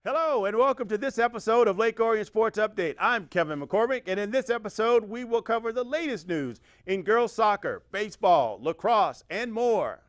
Hello and welcome to this episode of Lake Orion Sports Update. I'm Kevin McCormick, and in this episode we will cover the latest news in girls soccer, baseball, lacrosse, and more.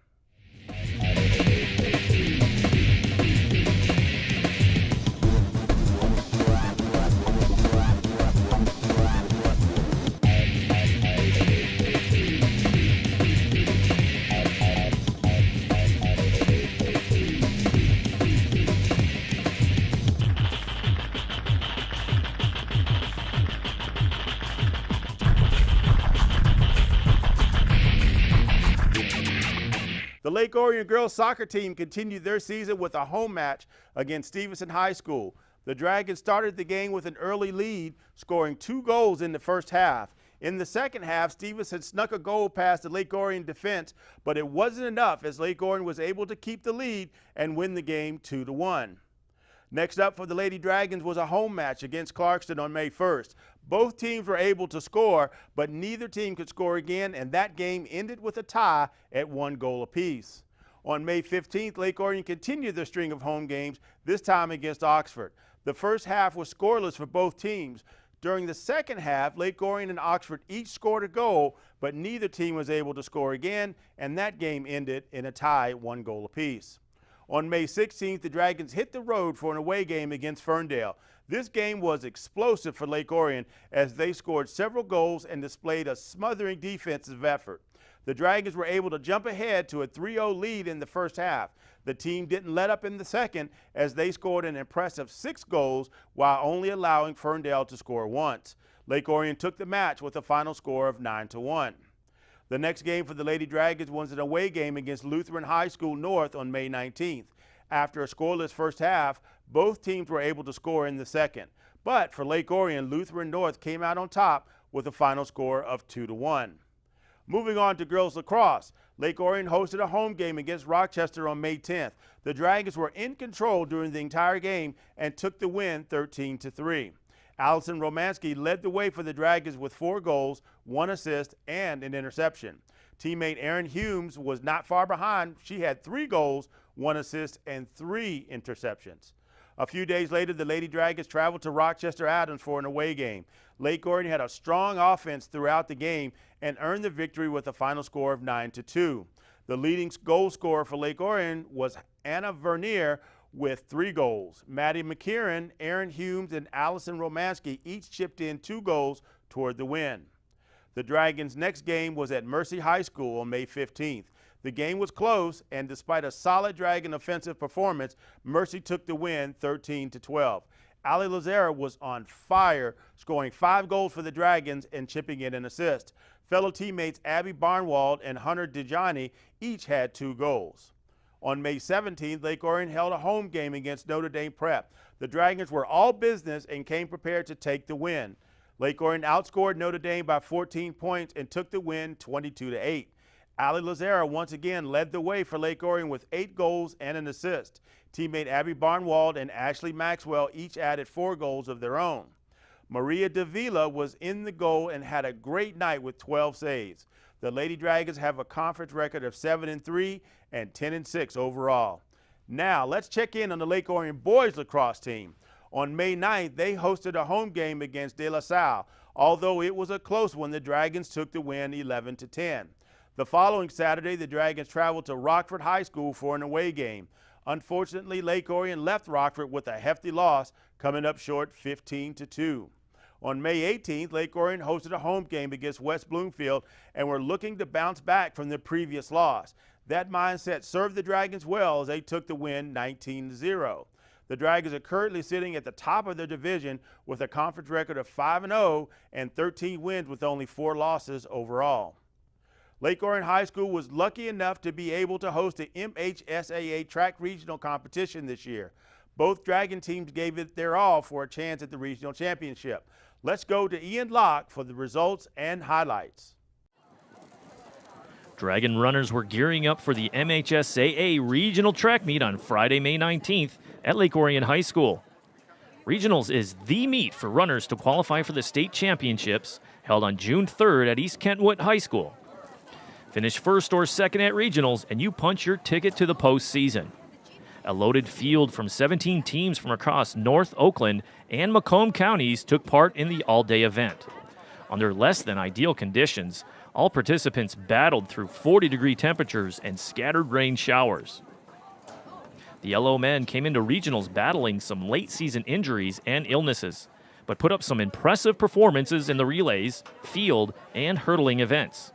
The Lake Orion girls soccer team continued their season with a home match against Stevenson High School. The Dragons started the game with an early lead, scoring 2 goals in the first half. In the second half, Stevenson snuck a goal past the Lake Orion defense, but it wasn't enough as Lake Orion was able to keep the lead and win the game 2-1. Next up for the Lady Dragons was a home match against Clarkston on May 1st. Both teams were able to score, but neither team could score again, and that game ended with a tie at 1 goal apiece. On May 15th, Lake Orion continued their string of home games, this time against Oxford. The first half was scoreless for both teams. During the second half, Lake Orion and Oxford each scored a goal, but neither team was able to score again, and that game ended in a tie at 1 goal apiece. On May 16th, the Dragons hit the road for an away game against Ferndale. This game was explosive for Lake Orion as they scored several goals and displayed a smothering defensive effort. The Dragons were able to jump ahead to a 3-0 lead in the first half. The team didn't let up in the second as they scored an impressive 6 goals while only allowing Ferndale to score once. Lake Orion took the match with a final score of 9-1. The next game for the Lady Dragons was an away game against Lutheran High School North on May 19th. After a scoreless first half, both teams were able to score in the second. But for Lake Orion, Lutheran North came out on top with a final score of 2-1. Moving on to girls lacrosse, Lake Orion hosted a home game against Rochester on May 10th. The Dragons were in control during the entire game and took the win 13-3. Allison Romansky led the way for the Dragons with 4 goals, 1 assist, and an interception. Teammate Erin Humes was not far behind. She had 3 goals, 1 assist, and 3 interceptions. A few days later, the Lady Dragons traveled to Rochester Adams for an away game. Lake Orion had a strong offense throughout the game and earned the victory with a final score of 9-2. The leading goal scorer for Lake Orion was Anna Vernier with 3 goals. Maddie McKieran, Erin Humes, and Allison Romansky each chipped in 2 goals toward the win. The Dragons' next game was at Mercy High School on May 15th. The game was close, and despite a solid Dragon offensive performance, Mercy took the win 13-12. Ali Lazara was on fire, scoring 5 goals for the Dragons and chipping in an assist. Fellow teammates Abby Barnwald and Hunter Dejani each had 2 goals. On May 17th, Lake Orion held a home game against Notre Dame Prep. The Dragons were all business and came prepared to take the win. Lake Orion outscored Notre Dame by 14 points and took the win 22-8. Ali Lazara once again led the way for Lake Orion with 8 goals and an assist. Teammate Abby Barnwald and Ashley Maxwell each added 4 goals of their own. Maria Davila was in the goal and had a great night with 12 saves. The Lady Dragons have a conference record of 7-3 and 10-6 overall. Now let's check in on the Lake Orion boys lacrosse team. On May 9th, they hosted a home game against De La Salle. Although it was a close one, the Dragons took the win 11-10. The following Saturday, the Dragons traveled to Rockford High School for an away game. Unfortunately, Lake Orion left Rockford with a hefty loss, coming up short 15-2. On May 18th, Lake Orion hosted a home game against West Bloomfield and were looking to bounce back from their previous loss. That mindset served the Dragons well as they took the win 19-0. The Dragons are currently sitting at the top of their division with a conference record of 5-0 and 13 wins with only 4 losses overall. Lake Orion High School was lucky enough to be able to host the MHSAA track regional competition this year. Both Dragon teams gave it their all for a chance at the regional championship. Let's go to Ian Locke for the results and highlights. Dragon runners were gearing up for the MHSAA regional track meet on Friday, May 19th at Lake Orion High School. Regionals is the meet for runners to qualify for the state championships held on June 3rd at East Kentwood High School. Finish first or second at regionals and you punch your ticket to the postseason. A loaded field from 17 teams from across North Oakland and Macomb counties took part in the all-day event. Under less than ideal conditions, all participants battled through 40-degree temperatures and scattered rain showers. The yellow men came into regionals battling some late-season injuries and illnesses, but put up some impressive performances in the relays, field, and hurdling events.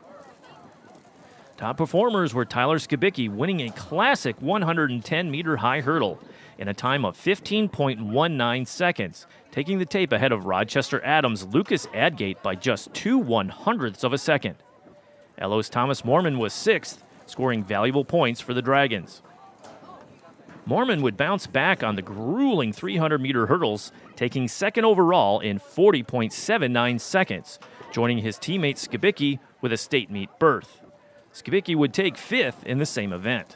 Top performers were Tyler Skibicki winning a classic 110-meter high hurdle in a time of 15.19 seconds, taking the tape ahead of Rochester Adams' Lucas Adgate by just 2/100ths of a second. LO's Thomas Mormon was 6th, scoring valuable points for the Dragons. Mormon would bounce back on the grueling 300-meter hurdles, taking 2nd overall in 40.79 seconds, joining his teammate Skibicki with a state meet berth. Skibicki would take 5th in the same event.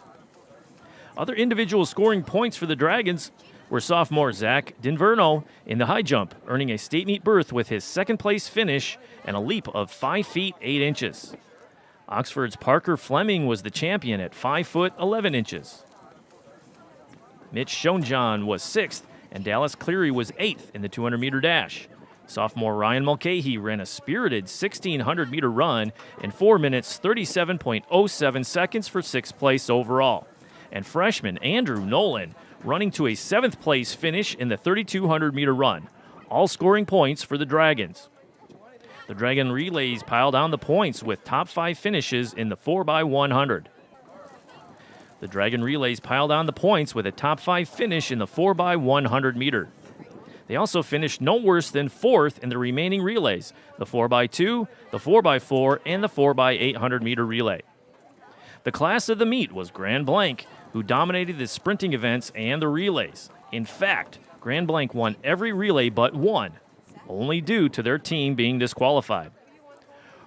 Other individual scoring points for the Dragons were sophomore Zach Dinverno in the high jump, earning a state meet berth with his 2nd-place finish and a leap of 5 feet 8 inches. Oxford's Parker Fleming was the champion at 5 foot 11 inches. Mitch Schoenjohn was 6th, and Dallas Cleary was 8th in the 200-meter dash. Sophomore Ryan Mulcahy ran a spirited 1,600-meter run in 4 minutes 37.07 seconds for 6th place overall. And freshman Andrew Nolan running to a 7th place finish in the 3,200-meter run, all scoring points for the Dragons. The Dragon relays piled on the points with top 5 finishes in the 4x100. The Dragon relays piled on the points with a top 5 finish in the 4x100 meter. They also finished no worse than 4th in the remaining relays, the 4x2, the 4x4, and the 4x800 meter relay. The class of the meet was Grand Blanc, who dominated the sprinting events and the relays. In fact, Grand Blanc won every relay but one, only due to their team being disqualified.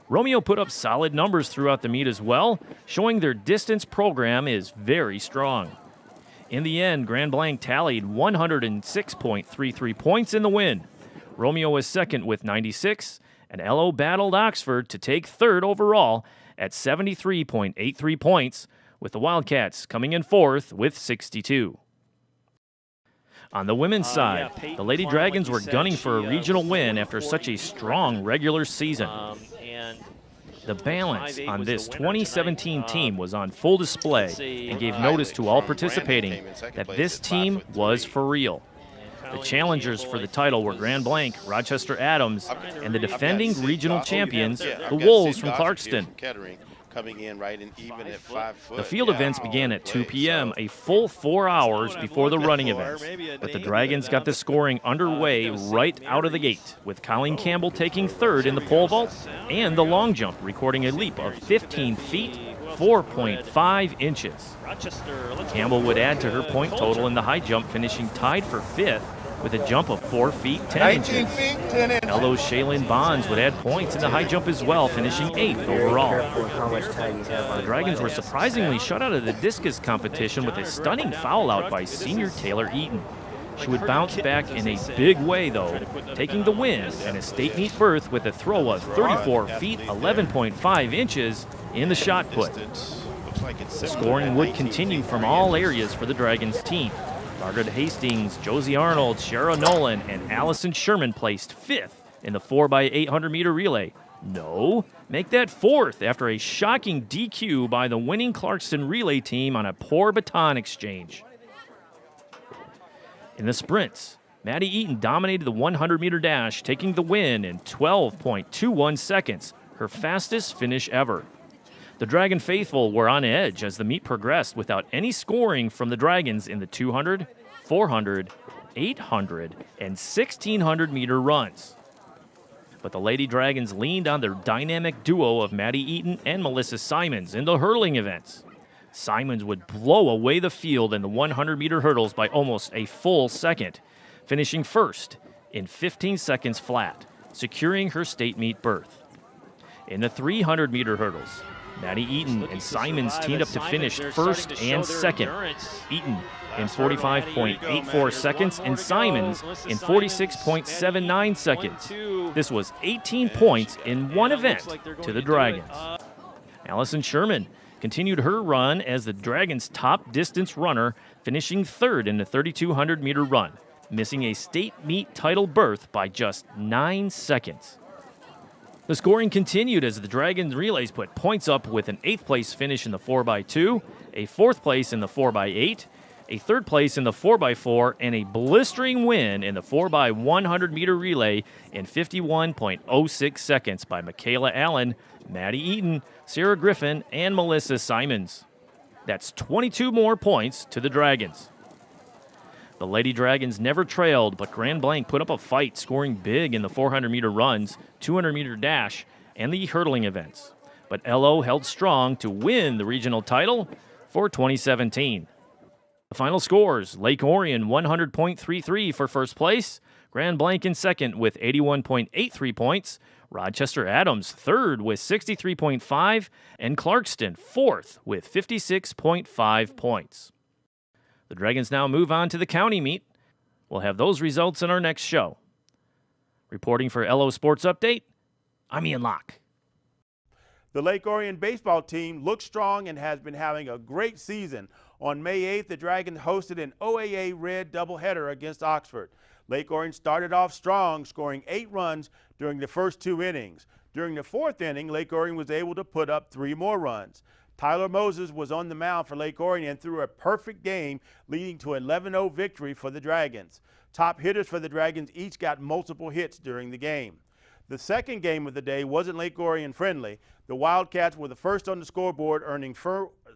Romeo put up solid numbers throughout the meet as well, showing their distance program is very strong. In the end, Grand Blanc tallied 106.33 points in the win. Romeo was 2nd with 96, and LO battled Oxford to take 3rd overall at 73.83 points, with the Wildcats coming in 4th with 62. On the women's side, the Lady Dragons were gunning for a regional win after such a strong regular season. The balance on this 2017 team was on full display and gave notice to all participating that this team was for real. The challengers for the title were Grand Blanc, Rochester Adams, and the defending regional champions, the Wolves from Clarkston. The field events began at 2 p.m., a full 4 hours before the running events. But the Dragons got the scoring underway right out of the gate, with Colleen Campbell taking 3rd in the pole vault and the long jump, recording a leap of 15 feet, 4.5 inches. Campbell would add to her point total in the high jump, finishing tied for 5th with a jump of 4 feet 10 inches. LO's Shaylin Bonds would add points in the high jump as well, finishing 8th overall. The Dragons were surprisingly shut out of the discus competition with a stunning foul out by senior Taylor Eaton. She would bounce back in a big way, though, taking the win and a state meet berth with a throw of 34 feet 11.5 inches in the shot put. The scoring would continue from all areas for the Dragons team. Margaret Hastings, Josie Arnold, Shara Nolan, and Allison Sherman placed 5th in the 4x800 meter relay. No, make that 4th after a shocking DQ by the winning Clarkston relay team on a poor baton exchange. In the sprints, Maddie Eaton dominated the 100-meter dash, taking the win in 12.21 seconds, her fastest finish ever. The Dragon faithful were on edge as the meet progressed without any scoring from the Dragons in the 200, 400, 800, and 1,600-meter runs. But the Lady Dragons leaned on their dynamic duo of Maddie Eaton and Melissa Simons in the hurdling events. Simons would blow away the field in the 100-meter hurdles by almost a full second, finishing 1st in 15 seconds flat, securing her state meet berth. In the 300-meter hurdles, Maddie Eaton and Simons teamed up to finish 1st and 2nd. Eaton in 45.84 seconds and Simons in 46.79 seconds. This was 18 points in one event to the Dragons. Allison Sherman continued her run as the Dragons' top distance runner, finishing third in the 3,200-meter run, missing a state meet title berth by just 9 seconds. The scoring continued as the Dragons relays put points up with an 8th place finish in the 4x2, a 4th place in the 4x8, a 3rd place in the 4x4, and a blistering win in the 4x100-meter relay in 51.06 seconds by Michaela Allen, Maddie Eaton, Sarah Griffin, and Melissa Simons. That's 22 more points to the Dragons. The Lady Dragons never trailed, but Grand Blanc put up a fight, scoring big in the 400-meter runs, 200-meter dash, and the hurdling events. But LO held strong to win the regional title for 2017. The final scores: Lake Orion 100.33 for first place, Grand Blanc in second with 81.83 points, Rochester Adams third with 63.5, and Clarkston fourth with 56.5 points. The Dragons now move on to the county meet. We'll have those results in our next show. Reporting for LO Sports Update, I'm Ian Locke. The Lake Orion baseball team looks strong and has been having a great season. On May 8th, the Dragons hosted an OAA Red doubleheader against Oxford. Lake Orion started off strong, scoring 8 runs during the first 2 innings. During the 4th inning, Lake Orion was able to put up 3 more runs. Tyler Moses was on the mound for Lake Orion and threw a perfect game, leading to an 11-0 victory for the Dragons. Top hitters for the Dragons each got multiple hits during the game. The second game of the day wasn't Lake Orion friendly. The Wildcats were the first on the scoreboard,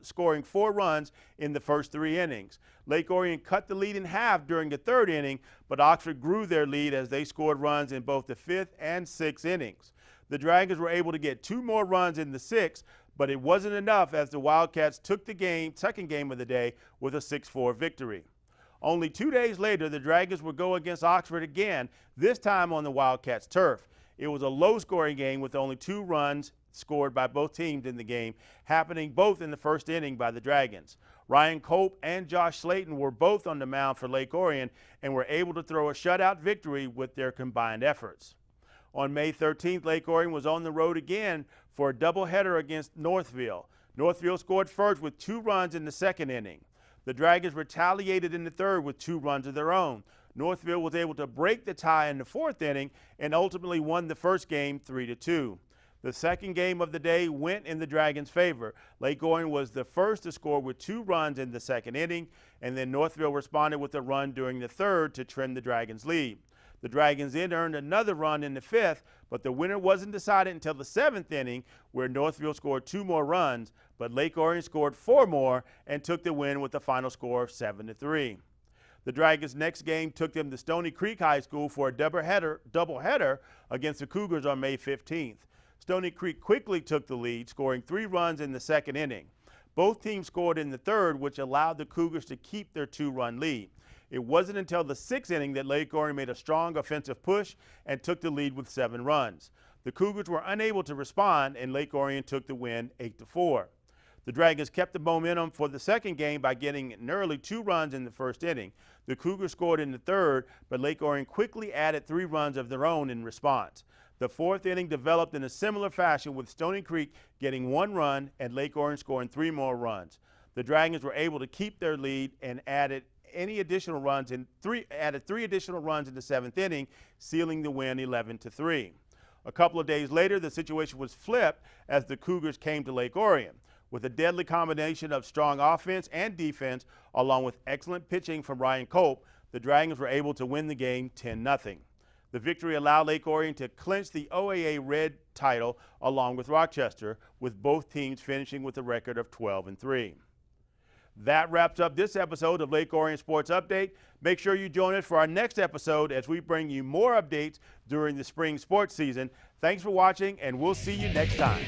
scoring 4 runs in the first 3 innings. Lake Orion cut the lead in half during the 3rd inning, but Oxford grew their lead as they scored runs in both the 5th and 6th innings. The Dragons were able to get 2 more runs in the 6th, but it wasn't enough as the Wildcats took the second game of the day with a 6-4 victory. Only 2 days later, the Dragons would go against Oxford again, this time on the Wildcats' turf. It was a low-scoring game with only 2 runs scored by both teams in the game, happening both in the first inning by the Dragons. Ryan Cope and Josh Slayton were both on the mound for Lake Orion and were able to throw a shutout victory with their combined efforts. On May 13th, Lake Orion was on the road again for a doubleheader against Northville. Northville scored first with 2 runs in the 2nd inning. The Dragons retaliated in the 3rd with 2 runs of their own. Northville was able to break the tie in the 4th inning and ultimately won the first game 3-2. The second game of the day went in the Dragons' favor. Lake Orion was the first to score with 2 runs in the 2nd inning, and then Northville responded with a run during the 3rd to trim the Dragons' lead. The Dragons then earned another run in the 5th, but the winner wasn't decided until the 7th inning, where Northville scored 2 more runs, but Lake Orion scored 4 more and took the win with a final score of 7-3. The Dragons' next game took them to Stony Creek High School for a doubleheader against the Cougars on May 15th. Stony Creek quickly took the lead, scoring 3 runs in the 2nd inning. Both teams scored in the 3rd, which allowed the Cougars to keep their 2-run lead. It wasn't until the 6th inning that Lake Orion made a strong offensive push and took the lead with 7 runs. The Cougars were unable to respond, and Lake Orion took the win 8-4. The Dragons kept the momentum for the second game by getting an early 2 runs in the 1st inning. The Cougars scored in the 3rd, but Lake Orion quickly added 3 runs of their own in response. The 4th inning developed in a similar fashion, with Stony Creek getting 1 run and Lake Orion scoring 3 more runs. The Dragons were able to keep their lead and added 3 additional runs in the 7th inning, sealing the win 11-3. A couple of days later, the situation was flipped as the Cougars came to Lake Orion. With a deadly combination of strong offense and defense, along with excellent pitching from Ryan Cope, the Dragons were able to win the game 10-0. The victory allowed Lake Orion to clinch the OAA Red title along with Rochester, with both teams finishing with a record of 12-3. That wraps up this episode of Lake Orion Sports Update. Make sure you join us for our next episode as we bring you more updates during the spring sports season. Thanks for watching, and we'll see you next time.